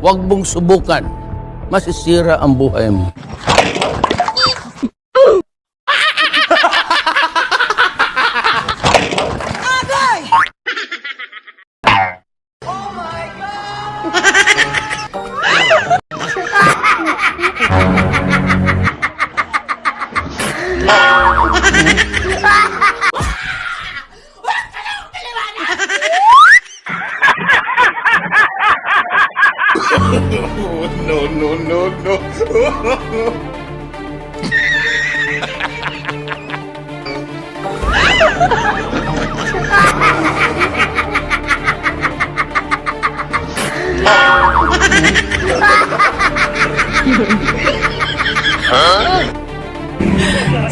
Huwag mong subukan. Masisira ang buhay mo.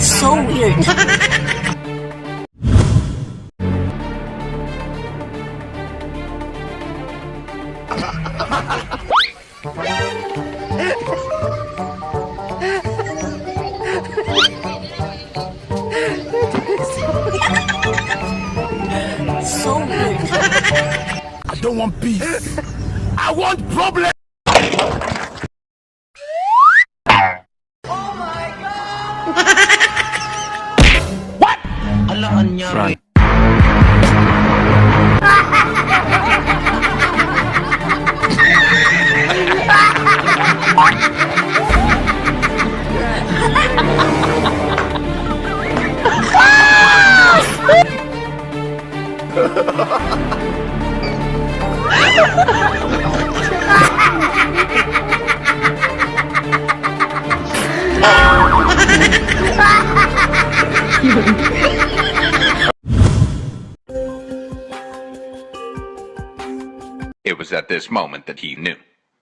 So weird. So weird. I don't want peace. I want problems. Alaan niya rin. It was at this moment that he knew.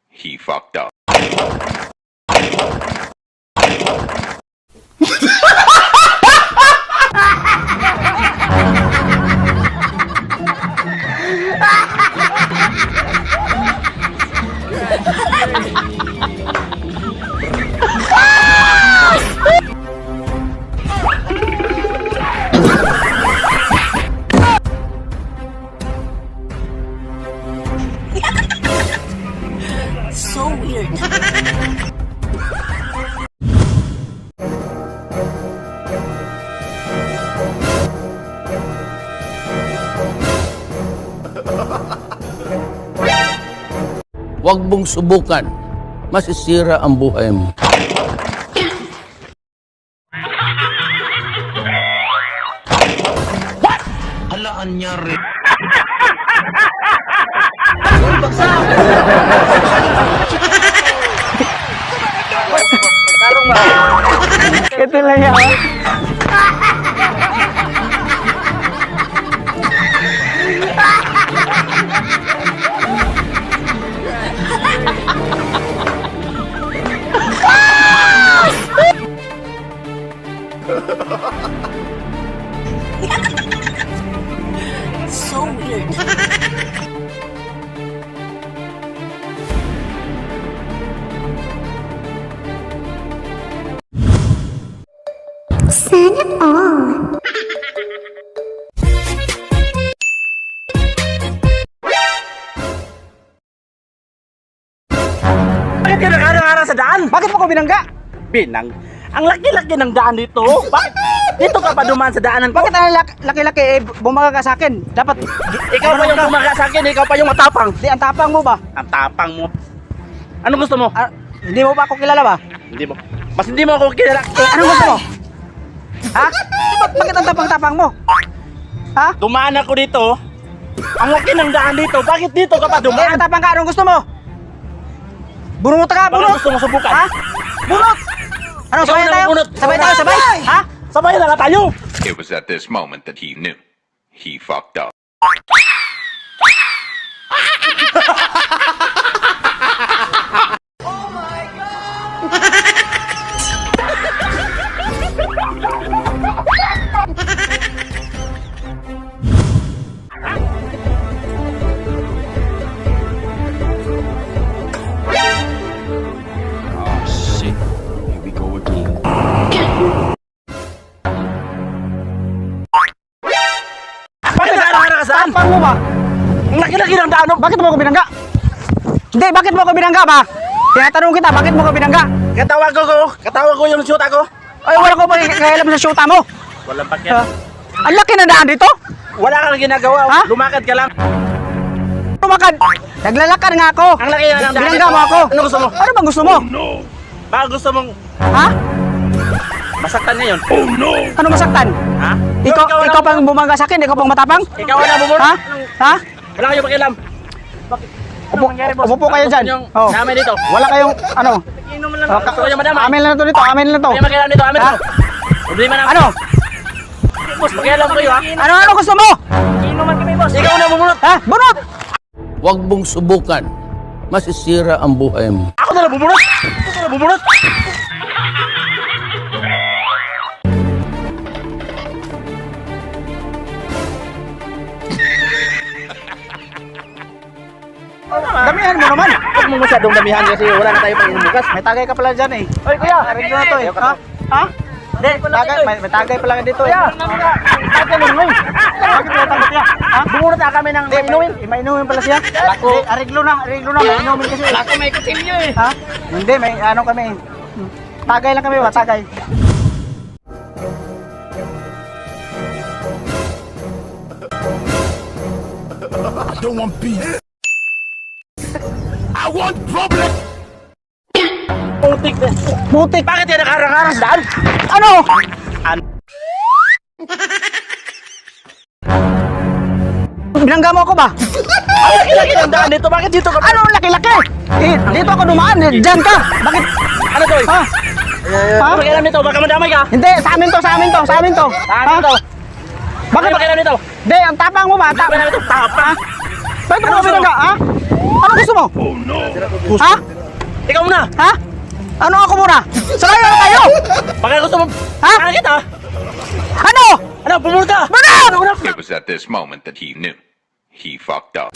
He fucked up. So weird. Huwag mong subukan. Masisira ang buhay mo. Alaan niya rin. Ito lang yan. So weird. Sana all. Bakit ka nakaraang sa daan? Bakit mo ko binangga? Ang laki-laki ng daan dito. Bakit? Dito ka pa dumaan sa daanan ko? Bakit ang laki-laki bumaga ka sa akin? Dapat ikaw pa yung bumaga sa akin, ikaw pa yung matapang. Di, ang tapang mo ba? Ang tapang mo. Ano gusto mo? Hindi mo ba ako kilala ba? Hindi mo. Mas hindi mo ako kilala. Ano gusto mo? Ha? Bakit ang tapang-tapang mo? Ha? Dumaan ako dito. Ang laki ng daan dito. Bakit dito ka pa dumaan? Ang tapang ka. Anong gusto mo? Bunot ka, bunot! Bakit gusto mo subukan? Ha? Bunot! Ano, sabay tayo? Sabay tayo, sabay? Ha? Sabay na tayo! It was at this moment that he knew. He fucked up. Bakit nakaraang ka saan? Tapang mo ba? Ang laki-laki ng daan. Bakit mo ako binangga? Hindi, bakit mo ko binangga ba? Tinatanong kita, bakit mo ko binangga? Katawag ko yung shoot ako. Ay, wala ko ba kailan sa shoota mo? Walang pakyan. Ang laki na daan dito. Wala kang ginagawa. Ha? Lumakad ka lang. Lumakad. Naglalakad nga ako. Ang laki ng daan. Binangga mo ako. Ano gusto mo? Ano bang gusto mo? Baka gusto mong Ha? masaktan niya yun. Ano masaktan? Ha? Ikaw pang bumangga sa akin, ikaw pang matapang? Ikaw na bumuro. Ha? Ha? Wala kayong pakialam. Upo kayo dyan. Yung Oh. namin dito. Wala kayong, ano? Inom mo lang. Gusto ko yung madama. Amin lang na to dito, amin lang na to. Kaya makialam dito. Amin Ha? to. Problema na. Ano? Boss, makialam kayo ha. Ano gusto mo? Inuman kami boss. Ikaw na bumunot. Ha? Bunot! Huwag mong subukan. Masisira ang buhay mo. Ako na lang bumunot. Ako na lang bumunot. Damihan mo naman. Huwag mo masyadong damihan kasi wala na tayo pang bukas. May tagay ka pala dyan eh. Oy kuya, Ariglo na to eh. Ha? Ha? Hindi, Tagay, may tagay pala ka dito eh. Kuya, bakit lumoy? Bakit mo tanggap niya? Ha? Bumunot na kami ng inumin. Mainumin pala siya. Lako. Hindi, ariglo na, mainumin kasi. Ako may kutilyo eh. Ha? Hindi, may ano kami. Tagay lang kami ba? Tagay. Putik na. Putik. Bakit yan nakarang-arang sa daan? Ano? Binangga mo ako ba? Ang laki-laki ng daan dito. Bakit dito ka? Ano ang laki-laki? Eh, dito ako dumaan. Diyan ka. Bakit? Ano to? Ha? Ha? Ano pakialam nito? Baka madamay ka. Hindi, sa amin to, sa amin to, sa amin to. Ano to? Bakit? Ano pakialam nito? Hindi, ang tapang mo ba? Ano pakialam nito? Tapa. Bakit mo binangga? Ha? Ano gusto mo? Ha? Ikaw muna. Ha? Ano ako muna? Sakay na kayo! Baka gusto mo. Ha? Ano kita? Ano? Ano? Pumunta ka. Banat! It was at this moment that he knew. He fucked up.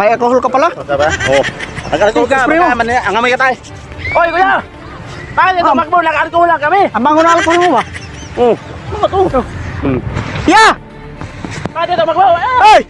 May alcohol ka pala? Diba? Oo. Nag-alcohol ka. Spray mo. Baka ang amay ka tayo. Oy, kuya! Bakit ito? Magbo, nag-alcohol lang kami. Ang bango na alcohol mo ba? Oo. Ano ba ito? Yeah! Bakit ito? Magbo. Hey!